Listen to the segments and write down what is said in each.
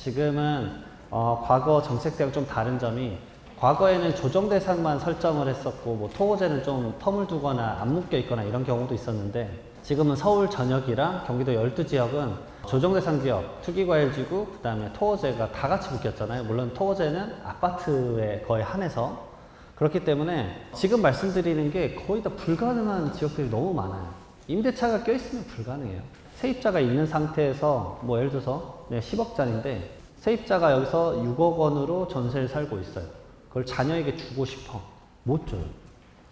지금은 과거 정책대랑 좀 다른 점이 과거에는 조정 대상만 설정을 했었고 뭐 토호제는 좀 텀을 두거나 안 묶여 있거나 이런 경우도 있었는데 지금은 서울 전역이랑 경기도 12지역은 조정 대상 지역, 투기과열지구, 그 다음에 토호제가 다 같이 묶였잖아요. 물론 토호제는 아파트에 거의 한해서 그렇기 때문에 지금 말씀드리는 게 거의 다 불가능한 지역들이 너무 많아요. 임대차가 껴있으면 불가능해요. 세입자가 있는 상태에서 뭐 예를 들어서 10억짜리인데 세입자가 여기서 6억 원으로 전세를 살고 있어요. 그걸 자녀에게 주고 싶어. 못 줘요.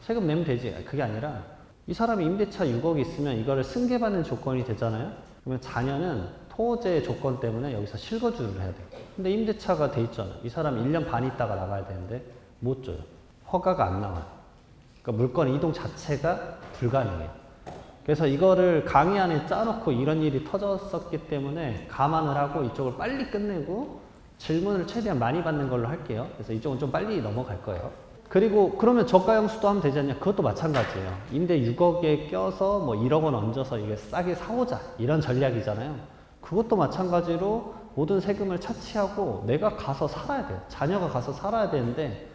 세금 내면 되지. 그게 아니라 이 사람이 임대차 6억이 있으면 이거를 승계받는 조건이 되잖아요. 그러면 자녀는 토호제 조건 때문에 여기서 실거주를 해야 돼요. 근데 임대차가 돼 있잖아요. 이 사람이 1년 반 있다가 나가야 되는데 못 줘요. 허가가 안 나와요. 그러니까 물건 이동 자체가 불가능해요. 그래서 이거를 강의 안에 짜놓고 이런 일이 터졌었기 때문에 감안을 하고 이쪽을 빨리 끝내고 질문을 최대한 많이 받는 걸로 할게요. 그래서 이쪽은 좀 빨리 넘어갈 거예요. 그리고 그러면 저가 영수도 하면 되지 않냐? 그것도 마찬가지예요. 임대 6억에 껴서 뭐 1억 원 얹어서 이게 싸게 사오자 이런 전략이잖아요. 그것도 마찬가지로 모든 세금을 차치하고 내가 가서 살아야 돼요. 자녀가 가서 살아야 되는데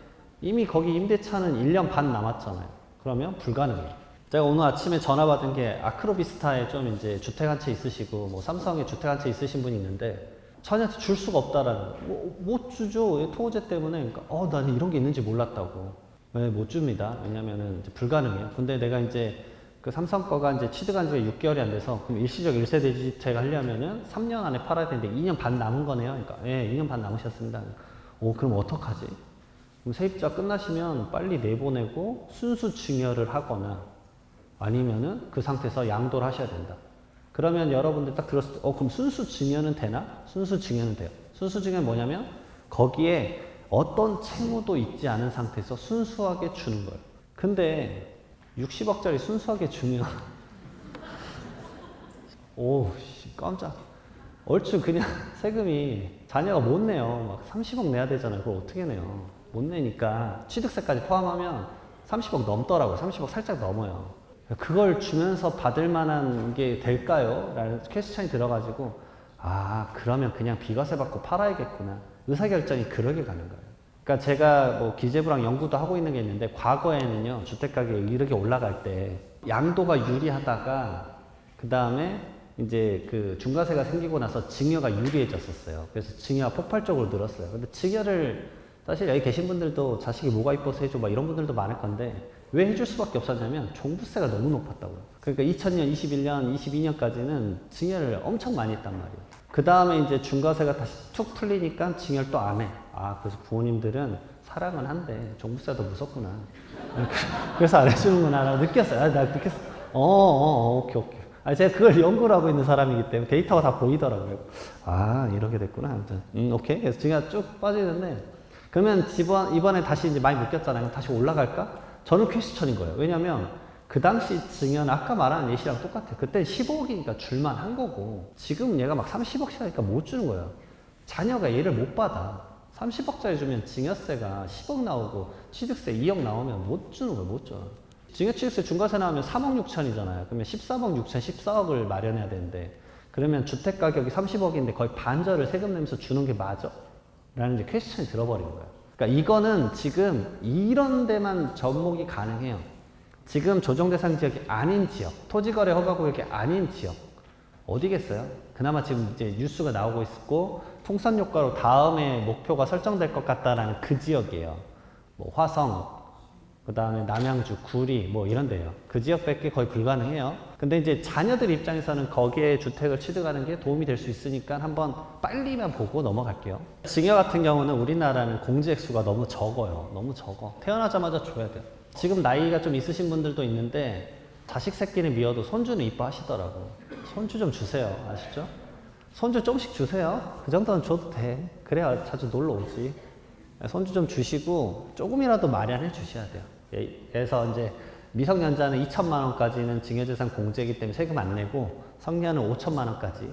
이미 거기 임대차는 1년 반 남았잖아요. 그러면 불가능해요. 제가 오늘 아침에 전화 받은 게 아크로비스타에 좀 이제 주택 한 채 있으시고 뭐 삼성에 주택 한 채 있으신 분이 있는데 자녀한테 줄 수가 없다라는 못 주죠. 토호제 때문에. 그러니까 나는 이런 게 있는지 몰랐다고. 네, 못 줍니다. 왜냐면은 이제 불가능해요. 근데 내가 이제 그 삼성 거가 이제 취득한 지가 6개월이 안 돼서 그럼 일시적 1세대 주택 하려면은 3년 안에 팔아야 되는데 2년 반 남은 거네요. 그러니까 예, 2년 반 남으셨습니다. 그럼 어떡하지? 그럼 세입자 끝나시면 빨리 내보내고 순수 증여를 하거나 아니면은 그 상태에서 양도를 하셔야 된다. 그러면 여러분들 딱 들었을 때, 그럼 순수 증여는 되나? 순수 증여는 돼요. 순수 증여는 뭐냐면 거기에 어떤 채무도 있지 않은 상태에서 순수하게 주는 거예요. 근데 60억짜리 순수하게 주면 오, 깜짝. 얼추 그냥 세금이 자녀가 못 내요. 막 30억 내야 되잖아요. 그걸 어떻게 내요? 못 내니까 취득세까지 포함하면 30억 넘더라고요. 30억 살짝 넘어요. 그걸 주면서 받을 만한 게 될까요? 라는 퀘스천이 들어가지고 그러면 그냥 비과세 받고 팔아야겠구나. 의사결정이 그러게 가는 거예요. 그러니까 제가 뭐 기재부랑 연구도 하고 있는 게 있는데 과거에는요 주택가격이 이렇게 올라갈 때 양도가 유리하다가 그 다음에 이제 그 중과세가 생기고 나서 증여가 유리해졌었어요. 그래서 증여가 폭발적으로 늘었어요. 근데 증여를 사실 여기 계신 분들도 자식이 뭐가 이뻐서 해줘 막 이런 분들도 많을 건데 왜 해줄 수밖에 없었냐면 종부세가 너무 높았다고요. 그러니까 2000년, 21년, 22년까지는 증여를 엄청 많이 했단 말이에요. 그 다음에 이제 중과세가 다시 툭 풀리니까 증여를 또 안 해. 그래서 부모님들은 사랑은 한데 종부세가 더 무섭구나. 그래서 안 해주는구나. 나 느꼈어요. 나 느꼈어. 오케이. 제가 그걸 연구를 하고 있는 사람이기 때문에 데이터가 다 보이더라고요. 이렇게 됐구나. 아무튼 오케이. 그래서 증여가 쭉 빠지는데 그러면 이번에 다시 이제 많이 묶였잖아요. 다시 올라갈까? 저는 퀘스천인 거예요. 왜냐면 그 당시 증여는 아까 말한 예시랑 똑같아요. 그때 15억이니까 줄만 한 거고 지금 얘가 막 30억씩 하니까 못 주는 거예요. 자녀가 얘를 못 받아. 30억짜리 주면 증여세가 10억 나오고 취득세 2억 나오면 못 주는 거예요. 못 줘. 증여 취득세 중과세 나오면 3억 6천이잖아요. 그러면 13억 6천 14억을 마련해야 되는데 그러면 주택 가격이 30억인데 거의 반절을 세금 내면서 주는 게 맞아? 라는 이제 퀘스천이 들어버린 거예요. 그러니까 이거는 지금 이런 데만 접목이 가능해요. 지금 조정 대상 지역이 아닌 지역, 토지거래 허가 구역이 아닌 지역 어디겠어요? 그나마 지금 이제 뉴스가 나오고 있고 통산 효과로 다음에 목표가 설정될 것 같다라는 그 지역이에요. 뭐 화성, 그 다음에 남양주, 구리 뭐 이런 데요. 그 지역밖에 거의 불가능해요. 근데 이제 자녀들 입장에서는 거기에 주택을 취득하는 게 도움이 될 수 있으니까 한번 빨리만 보고 넘어갈게요. 증여 같은 경우는 우리나라는 공제 액수가 너무 적어요. 너무 적어. 태어나자마자 줘야 돼요. 지금 나이가 좀 있으신 분들도 있는데 자식 새끼는 미워도 손주는 이뻐하시더라고. 손주 좀 주세요. 아시죠? 손주 조금씩 주세요. 그 정도는 줘도 돼. 그래야 자주 놀러 오지. 손주 좀 주시고 조금이라도 마련해 주셔야 돼요. 그래서 이제 미성년자는 2천만 원까지는 증여재산 공제이기 때문에 세금 안 내고 성년은 5천만 원까지.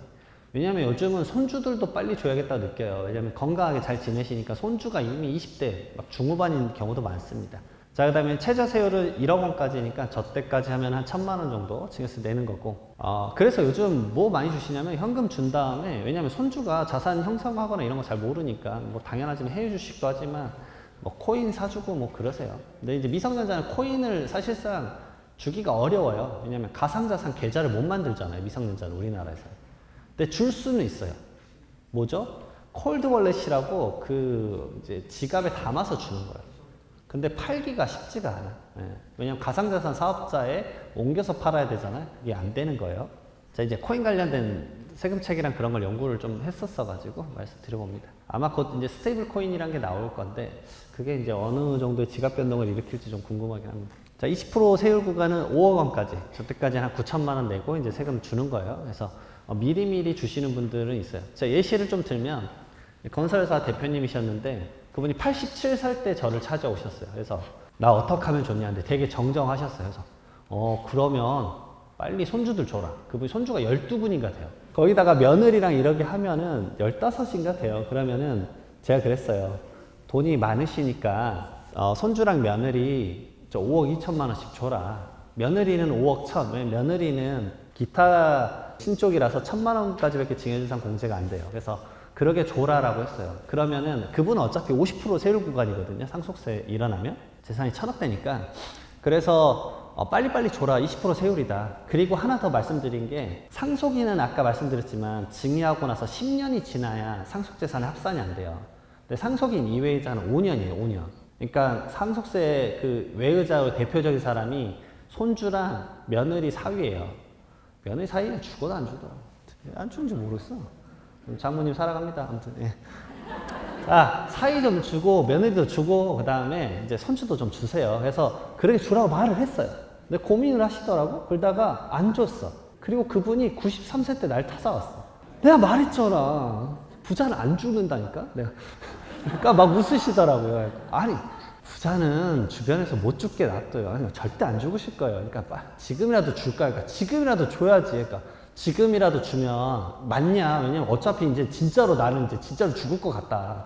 왜냐면 요즘은 손주들도 빨리 줘야겠다고 느껴요. 왜냐면 건강하게 잘 지내시니까 손주가 이미 20대 막 중후반인 경우도 많습니다. 자, 그 다음에 최저세율은 1억 원까지니까 저때까지 하면 한 1,000만 원 정도 증여세 내는 거고. 그래서 요즘 뭐 많이 주시냐면 현금 준 다음에, 왜냐면 손주가 자산 형성하거나 이런 거 잘 모르니까 뭐 당연하지만 해외 주식도 하지만 뭐 코인 사주고 뭐 그러세요. 근데 이제 미성년자는 코인을 사실상 주기가 어려워요. 왜냐면 가상자산 계좌를 못 만들잖아요. 미성년자는 우리나라에서. 근데 줄 수는 있어요. 뭐죠? 콜드 월렛이라고 그 이제 지갑에 담아서 주는 거예요. 근데 팔기가 쉽지가 않아. 예. 왜냐면 가상자산 사업자에 옮겨서 팔아야 되잖아요. 그게 안 되는 거예요. 자, 이제 코인 관련된 세금책이랑 그런 걸 연구를 좀 했었어가지고 말씀드려봅니다. 아마 곧 이제 스테이블 코인이란 게 나올 건데 그게 이제 어느 정도의 지갑 변동을 일으킬지 좀 궁금하긴 합니다. 자, 20% 세율 구간은 5억 원까지, 저때까지 한 9천만 원 내고 이제 세금 주는 거예요. 그래서 미리미리 주시는 분들은 있어요. 자, 예시를 좀 들면 건설회사 대표님이셨는데 그분이 87살 때 저를 찾아오셨어요. 그래서 나 어떻게 하면 좋냐는데 되게 정정하셨어요. 그래서 그러면 빨리 손주들 줘라. 그분이 손주가 12분인가 돼요. 거기다가 며느리랑 이렇게 하면은 15인가 돼요. 그러면은 제가 그랬어요. 돈이 많으시니까 손주랑 며느리 저 5억 2천만 원씩 줘라. 며느리는 5억 1천. 왜냐면 며느리는 기타 신쪽이라서 1,000만 원까지밖에 증여유산 공제가 안 돼요. 그래서 그러게 줘라라고 했어요. 그러면은 그분은 어차피 50% 세율 구간이거든요. 상속세 일어나면 재산이 1,000억 되니까. 그래서 빨리빨리 줘라. 20% 세율이다. 그리고 하나 더 말씀드린 게 상속인은 아까 말씀드렸지만 증여하고 나서 10년이 지나야 상속재산에 합산이 안 돼요. 근데 상속인 이외의자는 5년이에요. 5년. 그러니까 상속세 그 외의자의 대표적인 사람이 손주랑 며느리 사위예요. 며느리 사위는 주고도 안 주더라고. 안 주는지 모르겠어. 장모님 살아갑니다. 아무튼 예. 자, 사위 좀 주고 며느리도 주고 그 다음에 이제 손주도 좀 주세요. 그래서 그렇게 주라고 말을 했어요. 근데 고민을 하시더라고. 그러다가 안 줬어. 그리고 그분이 93세 때 날 찾아왔어. 내가 말했잖아. 부자는 안 죽는다니까. 내가 그러니까 막 웃으시더라고요. 아니 부자는 주변에서 못 죽게 놔둬요. 아니, 절대 안 죽으실 거예요. 그러니까 지금이라도 줄까? 그러니까 지금이라도 줘야지. 그러니까 지금이라도 주면 맞냐? 왜냐면 어차피 이제 진짜로 나는 이제 진짜로 죽을 것 같다.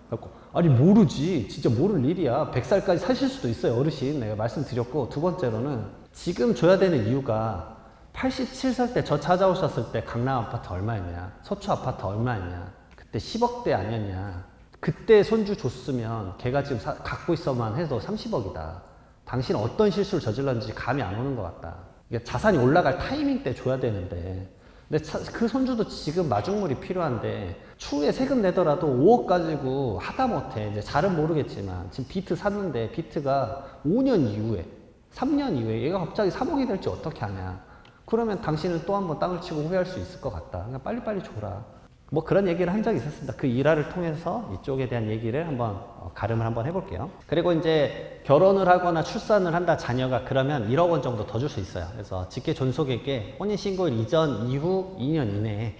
그래갖고 아니 모르지. 진짜 모를 일이야. 100살까지 사실 수도 있어요. 어르신. 내가 말씀드렸고 두 번째로는 지금 줘야 되는 이유가 87살 때 저 찾아오셨을 때 강남 아파트 얼마였냐? 서초 아파트 얼마였냐? 그때 10억대 아니었냐? 그때 손주 줬으면 걔가 지금 갖고 있어만 해도 30억이다. 당신 어떤 실수를 저질렀는지 감이 안 오는 것 같다. 이게 자산이 올라갈 타이밍 때 줘야 되는데 근데 그 손주도 지금 마중물이 필요한데 추후에 세금 내더라도 5억 가지고 하다못해 이제 잘은 모르겠지만 지금 비트 샀는데 비트가 5년 이후에 3년 이후에 얘가 갑자기 3억이 될지 어떻게 하냐. 그러면 당신은 또 한 번 땅을 치고 후회할 수 있을 것 같다. 그냥 빨리빨리 줘라. 뭐 그런 얘기를 한 적이 있었습니다. 그 일화를 통해서 이쪽에 대한 얘기를 한번 가름을 한번 해볼게요. 그리고 이제 결혼을 하거나 출산을 한다 자녀가 그러면 1억 원 정도 더 줄 수 있어요. 그래서 직계 존속에게 혼인신고일 이전 이후 2년 이내에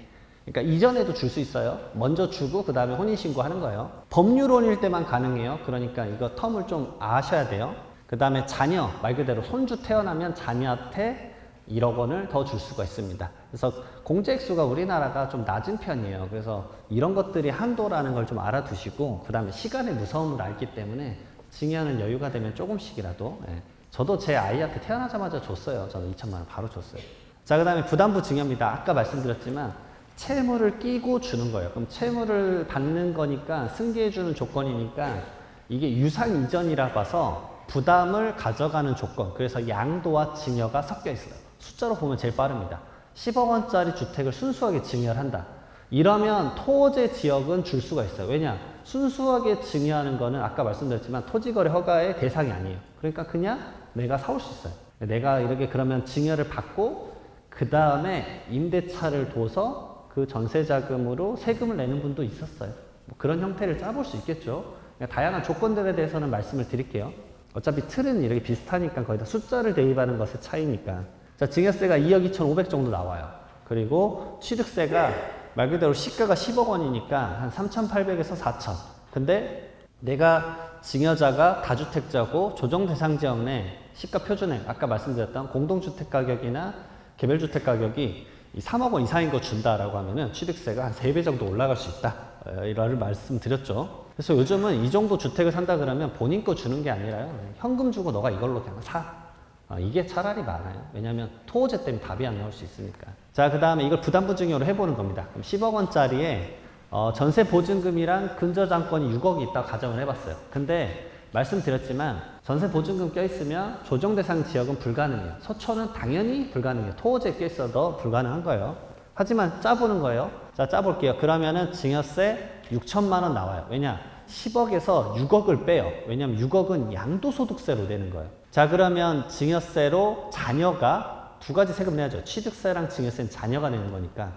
그러니까 이전에도 줄 수 있어요. 먼저 주고 그 다음에 혼인신고 하는 거예요. 법률혼일 때만 가능해요. 그러니까 이거 텀을 좀 아셔야 돼요. 그 다음에 자녀 말 그대로 손주 태어나면 자녀한테 1억 원을 더 줄 수가 있습니다. 그래서 공제액수가 우리나라가 좀 낮은 편이에요. 그래서 이런 것들이 한도라는 걸 좀 알아두시고 그 다음에 시간의 무서움을 알기 때문에 증여하는 여유가 되면 조금씩이라도 저도 제 아이한테 태어나자마자 줬어요. 저는 2천만 원 바로 줬어요. 자, 그 다음에 부담부 증여입니다. 아까 말씀드렸지만 채무를 끼고 주는 거예요. 그럼 채무를 받는 거니까 승계해주는 조건이니까 이게 유산 이전이라 봐서 부담을 가져가는 조건. 그래서 양도와 증여가 섞여 있어요. 숫자로 보면 제일 빠릅니다. 10억 원짜리 주택을 순수하게 증여를 한다. 이러면 토지 지역은 줄 수가 있어요. 왜냐? 순수하게 증여하는 거는 아까 말씀드렸지만 토지거래 허가의 대상이 아니에요. 그러니까 그냥 내가 사올 수 있어요. 내가 이렇게 그러면 증여를 받고 그 다음에 임대차를 둬서 그 전세자금으로 세금을 내는 분도 있었어요. 뭐 그런 형태를 짜볼 수 있겠죠. 다양한 조건들에 대해서는 말씀을 드릴게요. 어차피 틀은 이렇게 비슷하니까 거의 다 숫자를 대입하는 것의 차이니까. 자, 증여세가 2억 2,500 정도 나와요. 그리고 취득세가 말 그대로 시가가 10억 원이니까 한 3,800에서 4,000. 근데 내가 증여자가 다주택자고 조정대상지역 내 시가 표준액, 아까 말씀드렸던 공동주택 가격이나 개별주택 가격이 3억 원 이상인 거 준다라고 하면은 취득세가 한 3배 정도 올라갈 수 있다. 이런 말씀드렸죠. 그래서 요즘은 이 정도 주택을 산다 그러면 본인 거 주는 게 아니라요. 현금 주고 너가 이걸로 그냥 사. 이게 차라리 많아요. 왜냐면 토호제 때문에 답이 안 나올 수 있으니까. 자, 그 다음에 이걸 부담보증료로 해보는 겁니다. 그럼 10억 원짜리에 전세 보증금이랑 근저당권이 6억이 있다고 가정을 해봤어요. 근데 말씀드렸지만 전세 보증금 껴있으면 조정대상 지역은 불가능해요. 서초는 당연히 불가능해요. 토호제 껴있어도 불가능한 거예요. 하지만 짜보는 거예요. 자, 짜볼게요. 그러면은 증여세 6천만 원 나와요. 왜냐? 10억에서 6억을 빼요. 왜냐면 6억은 양도소득세로 내는 거예요. 자, 그러면 증여세로 자녀가 두 가지 세금 내야죠. 취득세랑 증여세는 자녀가 내는 거니까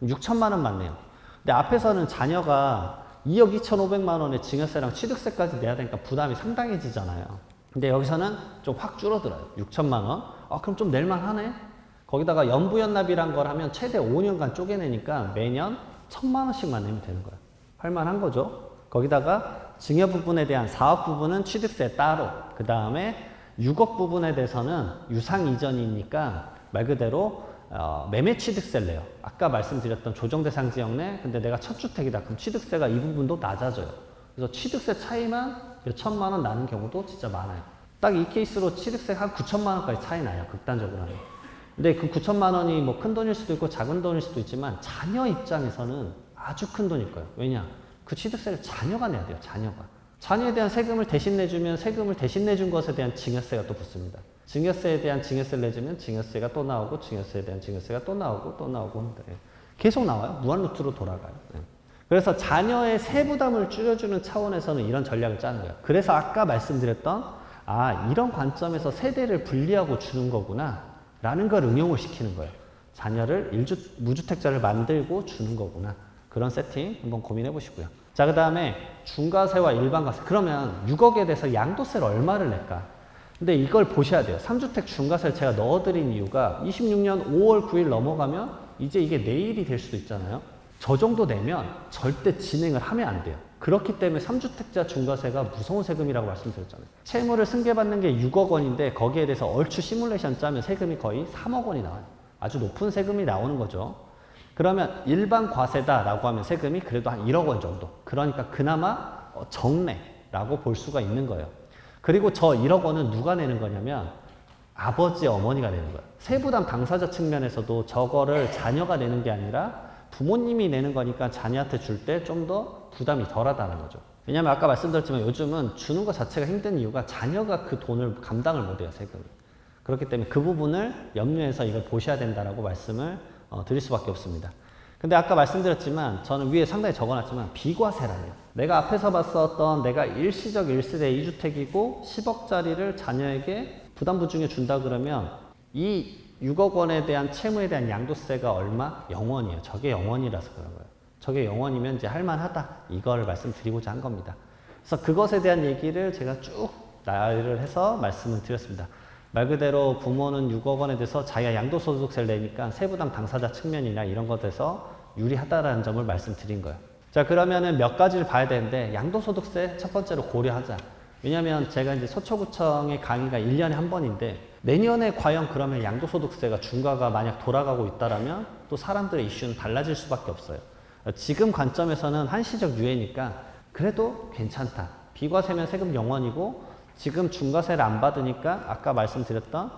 6천만 원 맞네요. 근데 앞에서는 자녀가 2억 2,500만 원의 증여세랑 취득세까지 내야 되니까 부담이 상당해지잖아요. 근데 여기서는 좀 확 줄어들어요. 6천만 원. 그럼 좀 낼만 하네? 거기다가 연부연납이란 걸 하면 최대 5년간 쪼개내니까 매년 1,000만 원씩만 내면 되는 거예요. 할만한 거죠. 거기다가 증여 부분에 대한 4억 부분은 취득세 따로, 그 다음에 6억 부분에 대해서는 유상 이전이니까 말 그대로 매매 취득세를 내요. 아까 말씀드렸던 조정대상 지역 내, 근데 내가 첫 주택이다. 그럼 취득세가 이 부분도 낮아져요. 그래서 취득세 차이만 몇 천만 원 나는 경우도 진짜 많아요. 딱 이 케이스로 취득세 한 9천만 원까지 차이 나요. 극단적으로 하면. 근데 그 9천만 원이 뭐 큰 돈일 수도 있고 작은 돈일 수도 있지만 자녀 입장에서는 아주 큰 돈일 거예요. 왜냐? 그 취득세를 자녀가 내야 돼요. 자녀가. 자녀에 대한 세금을 대신 내주면 세금을 대신 내준 것에 대한 증여세가 또 붙습니다. 증여세에 대한 증여세를 내주면 증여세가 또 나오고 증여세에 대한 증여세가 또 나오고 또 나오고 합니다. 계속 나와요. 무한루트로 돌아가요. 그래서 자녀의 세부담을 줄여주는 차원에서는 이런 전략을 짜는 거예요. 그래서 아까 말씀드렸던 이런 관점에서 세대를 분리하고 주는 거구나 라는 걸 응용을 시키는 거예요. 자녀를 무주택자를 만들고 주는 거구나. 그런 세팅 한번 고민해 보시고요. 자, 그 다음에 중과세와 일반과세. 그러면 6억에 대해서 양도세를 얼마를 낼까? 근데 이걸 보셔야 돼요. 3주택 중과세를 제가 넣어드린 이유가 26년 5월 9일 넘어가면 이제 이게 내일이 될 수도 있잖아요. 저 정도 내면 절대 진행을 하면 안 돼요. 그렇기 때문에 3주택자 중과세가 무서운 세금이라고 말씀드렸잖아요. 채무를 승계받는 게 6억 원인데 거기에 대해서 얼추 시뮬레이션 짜면 세금이 거의 3억 원이 나와요. 아주 높은 세금이 나오는 거죠. 그러면 일반 과세다라고 하면 세금이 그래도 한 1억 원 정도. 그러니까 그나마 적네라고 볼 수가 있는 거예요. 그리고 저 1억 원은 누가 내는 거냐면 아버지, 어머니가 내는 거예요. 세부담 당사자 측면에서도 저거를 자녀가 내는 게 아니라 부모님이 내는 거니까 자녀한테 줄 때 좀 더 부담이 덜하다는 거죠. 왜냐하면 아까 말씀드렸지만 요즘은 주는 것 자체가 힘든 이유가 자녀가 그 돈을 감당을 못해요, 세금이. 그렇기 때문에 그 부분을 염려해서 이걸 보셔야 된다라고 말씀을 드릴 수밖에 없습니다. 근데 아까 말씀드렸지만 저는 위에 상당히 적어놨지만 비과세라네요. 내가 앞에서 봤었던 내가 일시적 1세대 2주택이고 10억짜리를 자녀에게 부담보증에 준다 그러면 이 6억 원에 대한 채무에 대한 양도세가 얼마? 0원이에요. 저게 0원이라서 그런 거예요. 저게 0원이면 이제 할만하다. 이걸 말씀드리고자 한 겁니다. 그래서 그것에 대한 얘기를 제가 쭉 나열을 해서 말씀을 드렸습니다. 말 그대로 부모는 6억 원에 대해서 자기가 양도소득세를 내니까 세부담 당사자 측면이나 이런 것에서 유리하다라는 점을 말씀드린 거예요. 자, 그러면은 몇 가지를 봐야 되는데 양도소득세 첫 번째로 고려하자. 왜냐면 제가 이제 서초구청의 강의가 1년에 한 번인데 내년에 과연 그러면 양도소득세가 중과가 만약 돌아가고 있다라면 또 사람들의 이슈는 달라질 수밖에 없어요. 지금 관점에서는 한시적 유예니까 그래도 괜찮다. 비과세면 세금 0원이고 지금 중과세를 안 받으니까 아까 말씀드렸던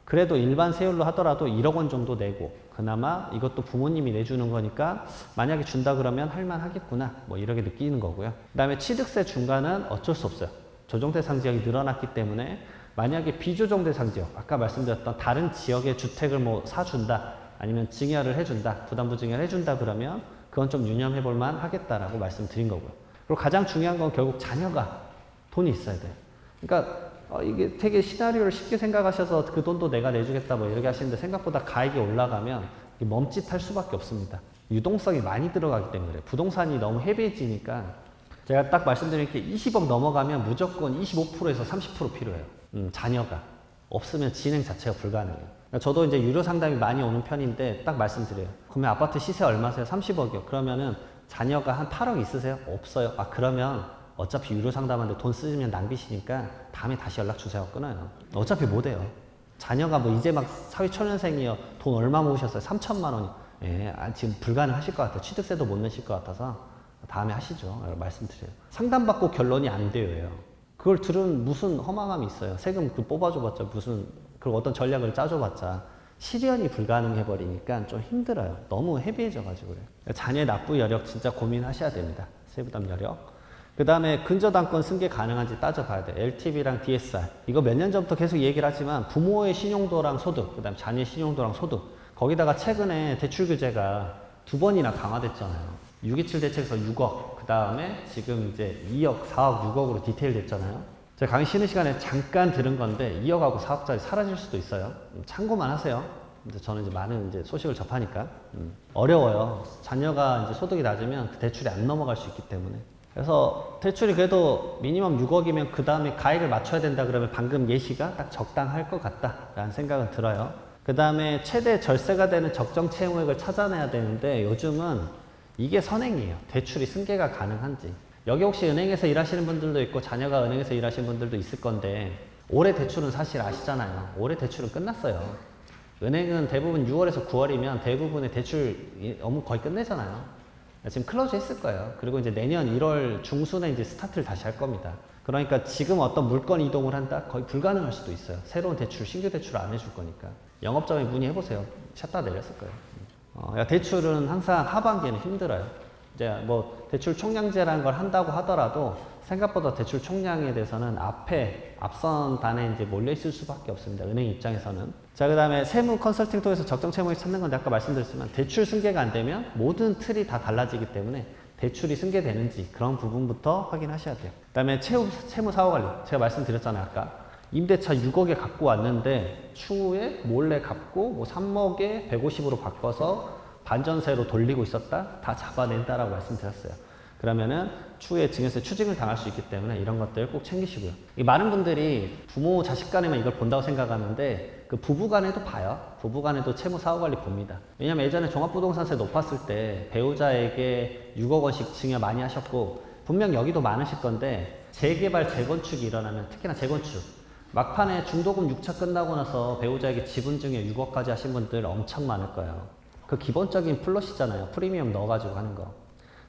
그래도 일반 세율로 하더라도 1억 원 정도 내고 그나마 이것도 부모님이 내주는 거니까 만약에 준다 그러면 할만하겠구나 뭐 이렇게 느끼는 거고요. 그 다음에 취득세 중과는 어쩔 수 없어요. 조정대상 지역이 늘어났기 때문에 만약에 비조정대상 지역 아까 말씀드렸던 다른 지역의 주택을 뭐 사준다 아니면 증여를 해준다 부담부증여를 해준다 그러면 그건 좀 유념해 볼 만 하겠다라고 말씀드린 거고요. 그리고 가장 중요한 건 결국 자녀가 돈이 있어야 돼요. 그러니까 이게 되게 시나리오를 쉽게 생각하셔서 그 돈도 내가 내주겠다 뭐 이렇게 하시는데 생각보다 가액이 올라가면 멈칫할 수밖에 없습니다. 유동성이 많이 들어가기 때문에 그래요. 부동산이 너무 헤비해지니까 제가 딱 말씀드린 게 20억 넘어가면 무조건 25%에서 30% 필요해요. 자녀가 없으면 진행 자체가 불가능해요. 그러니까 저도 이제 유료 상담이 많이 오는 편인데 딱 말씀드려요. 그러면 아파트 시세 얼마세요? 30억이요. 그러면은 자녀가 한 8억 있으세요? 없어요. 그러면 어차피 유료 상담하는데 돈 쓰면 낭비시니까 다음에 다시 연락 주세요. 끊어요. 어차피 못 해요. 자녀가 뭐 이제 막 사회 초년생이요. 돈 얼마 모으셨어요? 3천만 원이. 예, 지금 불가능하실 것 같아요. 취득세도 못 내실 것 같아서 다음에 하시죠. 말씀드려요. 상담받고 결론이 안 돼요. 그걸 들은 무슨 허망함이 있어요. 세금 그 뽑아줘봤자 무슨, 그리고 어떤 전략을 짜줘봤자 실현이 불가능해버리니까 좀 힘들어요. 너무 헤비해져가지고 그래요. 자녀의 납부 여력 진짜 고민하셔야 됩니다. 세부담 여력. 그 다음에 근저당권 승계 가능한지 따져봐야 돼. LTV랑 DSR. 이거 몇 년 전부터 계속 얘기를 하지만 부모의 신용도랑 소득, 그 다음에 자녀의 신용도랑 소득. 거기다가 최근에 대출 규제가 2번이나 강화됐잖아요. 627 대책에서 6억, 그 다음에 지금 이제 2억, 4억, 6억으로 디테일 됐잖아요. 제가 강의 쉬는 시간에 잠깐 들은 건데 2억하고 4억짜리 사라질 수도 있어요. 참고만 하세요. 근데 저는 이제 많은 이제 소식을 접하니까 어려워요. 자녀가 이제 소득이 낮으면 그 대출이 안 넘어갈 수 있기 때문에. 그래서 대출이 그래도 미니멈 6억이면 그 다음에 가액을 맞춰야 된다 그러면 방금 예시가 딱 적당할 것 같다라는 생각은 들어요. 그 다음에 최대 절세가 되는 적정 채무액을 찾아내야 되는데 요즘은 이게 선행이에요. 대출이 승계가 가능한지. 여기 혹시 은행에서 일하시는 분들도 있고 자녀가 은행에서 일하시는 분들도 있을 건데 올해 대출은 사실 아시잖아요. 올해 대출은 끝났어요. 은행은 대부분 6월에서 9월이면 대부분의 대출 업무 거의 끝내잖아요. 지금 클로즈 했을 거예요. 그리고 이제 내년 1월 중순에 이제 스타트를 다시 할 겁니다. 그러니까 지금 어떤 물건 이동을 한다? 거의 불가능할 수도 있어요. 새로운 대출, 신규 대출을 안 해줄 거니까. 영업장에 문의해보세요. 샷다 내렸을 거예요. 대출은 항상 하반기에는 힘들어요. 이제 뭐 대출 총량제라는 걸 한다고 하더라도 생각보다 대출 총량에 대해서는 앞선 단에 이제 몰려 있을 수밖에 없습니다. 은행 입장에서는. 자, 그 다음에 세무 컨설팅 통해서 적정 채무액 찾는 건데 아까 말씀드렸지만 대출 승계가 안 되면 모든 틀이 다 달라지기 때문에 대출이 승계되는지 그런 부분부터 확인하셔야 돼요. 그 다음에 채무 사후 관리. 제가 말씀드렸잖아요. 아까. 임대차 6억에 갖고 왔는데 추후에 몰래 갚고 뭐 3억에 150으로 바꿔서 반전세로 돌리고 있었다? 다 잡아낸다라고 말씀드렸어요. 그러면은 추후에 증여세 추징을 당할 수 있기 때문에 이런 것들 꼭 챙기시고요. 많은 분들이 부모 자식 간에만 이걸 본다고 생각하는데 그 부부 간에도 봐요. 부부 간에도 채무 사후 관리 봅니다. 왜냐면 예전에 종합부동산세 높았을 때 배우자에게 6억 원씩 증여 많이 하셨고 분명 여기도 많으실 건데 재개발 재건축이 일어나면 특히나 재건축 막판에 중도금 6차 끝나고 나서 배우자에게 지분 증여 6억까지 하신 분들 엄청 많을 거예요. 그 기본적인 플롯이잖아요. 프리미엄 넣어가지고 하는 거.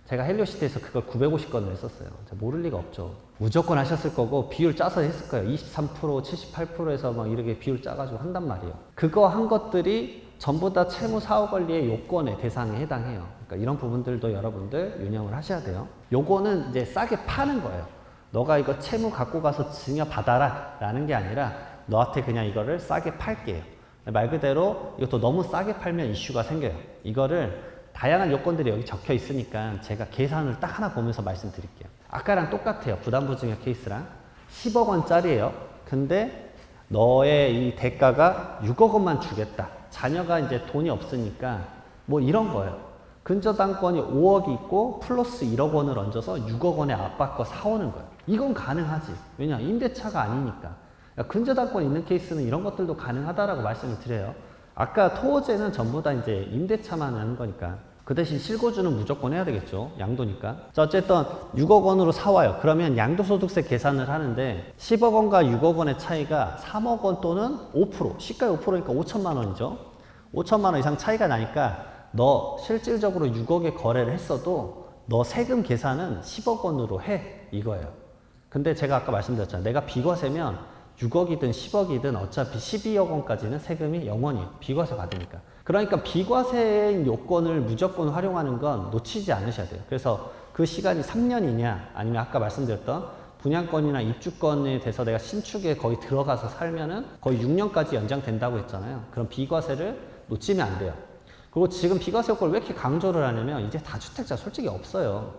제가 헬리오시티에서 그걸 950건을 했었어요. 모를 리가 없죠. 무조건 하셨을 거고 비율 짜서 했을 거예요. 23%, 78%에서 막 이렇게 비율 짜가지고 한단 말이에요. 그거 한 것들이 전부 다 채무 사후 관리의 요건의 대상에 해당해요. 그러니까 이런 부분들도 여러분들 유념을 하셔야 돼요. 요거는 이제 싸게 파는 거예요. 너가 이거 채무 갖고 가서 증여 받아라 라는 게 아니라 너한테 그냥 이거를 싸게 팔게요. 말 그대로 이것도 너무 싸게 팔면 이슈가 생겨요. 이거를 다양한 요건들이 여기 적혀 있으니까 제가 계산을 딱 하나 보면서 말씀드릴게요. 아까랑 똑같아요. 부담보증여 케이스랑 10억 원짜리예요. 근데 너의 이 대가가 6억 원만 주겠다. 자녀가 이제 돈이 없으니까 뭐 이런 거예요. 근저당권이 5억이 있고 플러스 1억 원을 얹어서 6억 원에 압박 거 사오는 거예요. 이건 가능하지. 왜냐? 임대차가 아니니까. 근저당권 있는 케이스는 이런 것들도 가능하다라고 말씀을 드려요. 아까 토호제는 전부 다 이제 임대차만 하는 거니까. 그 대신 실거주는 무조건 해야 되겠죠. 양도니까. 자, 어쨌든 6억 원으로 사와요. 그러면 양도소득세 계산을 하는데 10억 원과 6억 원의 차이가 3억 원 또는 5%. 시가의 5%니까 5천만 원이죠. 5천만 원 이상 차이가 나니까 너 실질적으로 6억에 거래를 했어도 너 세금 계산은 10억 원으로 해. 이거예요. 근데 제가 아까 말씀드렸잖아요. 내가 비과세면 6억이든 10억이든 어차피 12억 원까지는 세금이 0원이에요. 비과세 받으니까. 그러니까 비과세인 요건을 무조건 활용하는 건 놓치지 않으셔야 돼요. 그래서 그 시간이 3년이냐 아니면 아까 말씀드렸던 분양권이나 입주권에 대해서 내가 신축에 거의 들어가서 살면은 거의 6년까지 연장된다고 했잖아요. 그럼 비과세를 놓치면 안 돼요. 그리고 지금 비과세 요건을 왜 이렇게 강조를 하냐면 이제 다주택자 솔직히 없어요.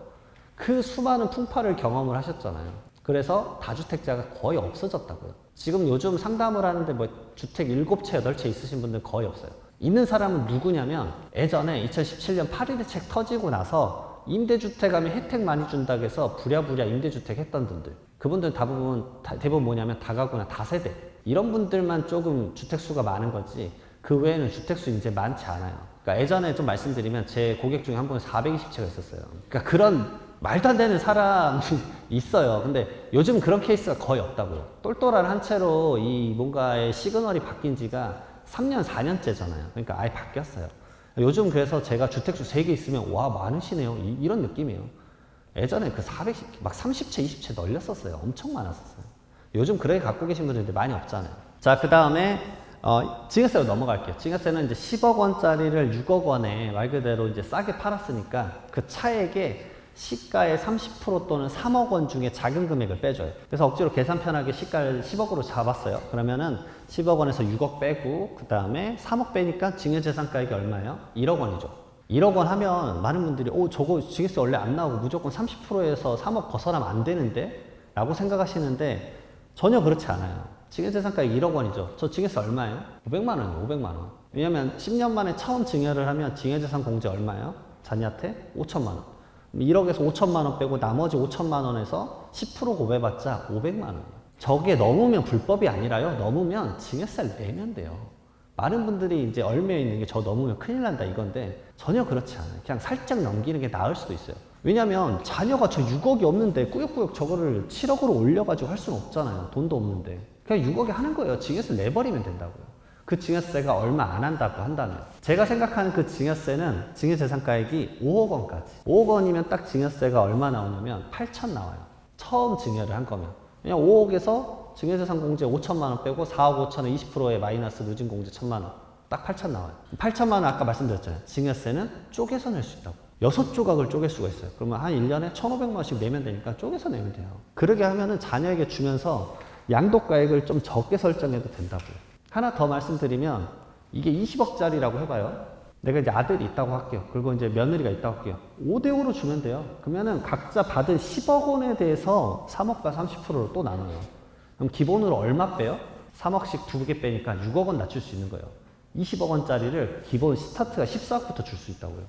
그 수많은 풍파를 경험을 하셨잖아요. 그래서 다주택자가 거의 없어졌다고요. 지금 요즘 상담을 하는데 뭐 주택 7채, 8채 있으신 분들 거의 없어요. 있는 사람은 누구냐면 예전에 2017년 파리 대책 터지고 나서 임대주택 하면 혜택 많이 준다고 해서 부랴부랴 임대주택 했던 분들. 그분들은 대부분 뭐냐면 다가구나 다세대. 이런 분들만 조금 주택수가 많은 거지 그 외에는 주택수 이제 많지 않아요. 그러니까 예전에 좀 말씀드리면 제 고객 중에 한 분은 420채가 있었어요. 그러니까 그런 말도 안 되는 사람이 있어요. 근데 요즘 그런 케이스가 거의 없다고요. 똘똘한 한 채로 이 뭔가의 시그널이 바뀐 지가 3년, 4년째잖아요. 그러니까 아예 바뀌었어요. 요즘 그래서 제가 주택수 3개 있으면 와 많으시네요. 이런 느낌이에요. 예전에 그 410, 막 30채, 20채 널렸었어요. 엄청 많았었어요. 요즘 그렇게 갖고 계신 분들이 많이 없잖아요. 자, 그 다음에 증여세로 넘어갈게요. 증여세는 이제 10억 원짜리를 6억 원에 말 그대로 이제 싸게 팔았으니까 그 차액에 시가의 30% 또는 3억 원 중에 작은 금액을 빼줘요. 그래서 억지로 계산 편하게 시가를 10억으로 잡았어요. 그러면은 10억 원에서 6억 빼고 그 다음에 3억 빼니까 증여재산가액이 얼마예요? 1억 원이죠. 1억 원 하면 많은 분들이 저거 증여세 원래 안 나오고 무조건 30%에서 3억 벗어나면 안 되는데? 라고 생각하시는데 전혀 그렇지 않아요. 증여재산가액 1억 원이죠. 저 증여세 얼마예요? 500만 원이에요. 500만 원. 왜냐면 10년 만에 처음 증여를 하면 증여재산 공제 얼마예요? 자녀한테 5천만 원. 1억에서 5천만 원 빼고 나머지 5천만 원에서 10% 고배받자 500만 원이에요. 저게 넘으면 불법이 아니라요. 넘으면 증여세를 내면 돼요. 많은 분들이 이제 얽매여 있는 게 저 넘으면 큰일 난다 이건데 전혀 그렇지 않아요. 그냥 살짝 넘기는 게 나을 수도 있어요. 왜냐면 자녀가 저 6억이 없는데 꾸역꾸역 저거를 7억으로 올려가지고 할 수는 없잖아요. 돈도 없는데. 그냥 6억에 하는 거예요. 증여세 내버리면 된다고요. 그 증여세가 얼마 안 한다고 한다면. 제가 생각하는 그 증여세는 증여재산가액이 5억 원까지. 5억 원이면 딱 증여세가 얼마 나오냐면 8천 나와요. 처음 증여를 한 거면. 그냥 5억에서 증여재산 공제 5천만 원 빼고 4억 5천에 20%의 마이너스 누진 공제 1천만 원. 딱 8천 나와요. 8천만 원 아까 말씀드렸잖아요. 증여세는 쪼개서 낼 수 있다고. 6조각을 쪼갤 수가 있어요. 그러면 한 1년에 1,500만 원씩 내면 되니까 쪼개서 내면 돼요. 그러게 하면은 자녀에게 주면서 양도가액을 좀 적게 설정해도 된다고요. 하나 더 말씀드리면 이게 20억짜리라고 해봐요. 내가 이제 아들이 있다고 할게요. 그리고 이제 며느리가 있다고 할게요. 5대5로 주면 돼요. 그러면은 각자 받은 10억 원에 대해서 3억과 30%로 또 나눠요. 그럼 기본으로 얼마 빼요? 3억씩 2개 빼니까 6억 원 낮출 수 있는 거예요. 20억 원짜리를 기본 스타트가 14억부터 줄 수 있다고요.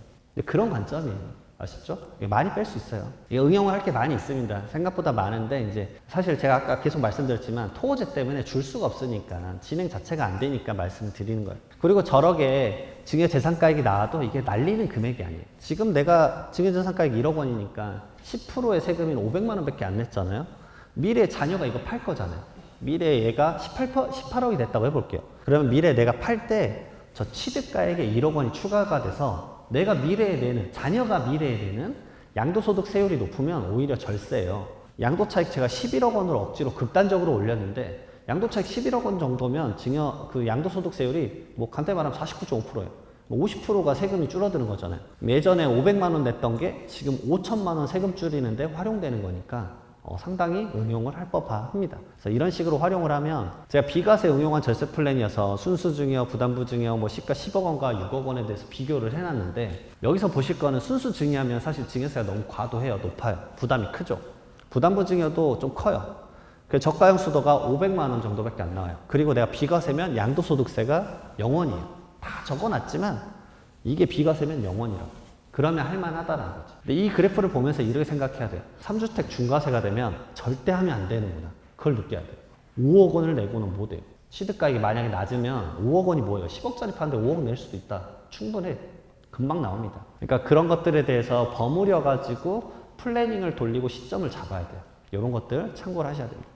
그런 관점이에요. 아시죠? 많이 뺄 수 있어요. 응용을 할 게 많이 있습니다. 생각보다 많은데 이제 사실 제가 아까 계속 말씀드렸지만 토호제 때문에 줄 수가 없으니까 진행 자체가 안 되니까 말씀을 드리는 거예요. 그리고 저렇게 증여재산가액이 나와도 이게 날리는 금액이 아니에요. 지금 내가 증여재산가액 1억 원이니까 10%의 세금인 500만 원밖에 안 냈잖아요. 미래에 자녀가 이거 팔 거잖아요. 미래에 얘가 18억이 됐다고 해볼게요. 그러면 미래에 내가 팔 때 저 취득가액에 1억 원이 추가가 돼서 내가 미래에 내는, 자녀가 미래에 내는 양도소득 세율이 높으면 오히려 절세예요. 양도차익 제가 11억 원으로 억지로 극단적으로 올렸는데 양도차익 11억 원 정도면 그 양도소득 세율이 뭐 간단히 말하면 49.5%예요. 50%가 세금이 줄어드는 거잖아요. 예전에 500만 원 냈던 게 지금 5천만 원 세금 줄이는데 활용되는 거니까 상당히 응용을 할 법합니다. 그래서 이런 식으로 활용을 하면 제가 비과세 응용한 절세 플랜이어서 순수증여, 부담부증여, 뭐 시가 10억 원과 6억 원에 대해서 비교를 해놨는데 여기서 보실 거는 순수증여하면 사실 증여세가 너무 과도해요. 높아요. 부담이 크죠. 부담부증여도 좀 커요. 그 저가형 수도가 500만 원 정도밖에 안 나와요. 그리고 내가 비과세면 양도소득세가 0원이에요. 다 적어놨지만 이게 비과세면 0원이라고. 그러면 할만하다는 거지. 근데 이 그래프를 보면서 이렇게 생각해야 돼요. 3주택 중과세가 되면 절대 하면 안 되는구나. 그걸 느껴야 돼요. 5억 원을 내고는 못 해요. 취득가액이 만약에 낮으면 5억 원이 뭐예요? 10억짜리 파는데 5억 낼 수도 있다. 충분해. 금방 나옵니다. 그러니까 그런 것들에 대해서 버무려 가지고 플래닝을 돌리고 시점을 잡아야 돼요. 이런 것들 참고를 하셔야 됩니다.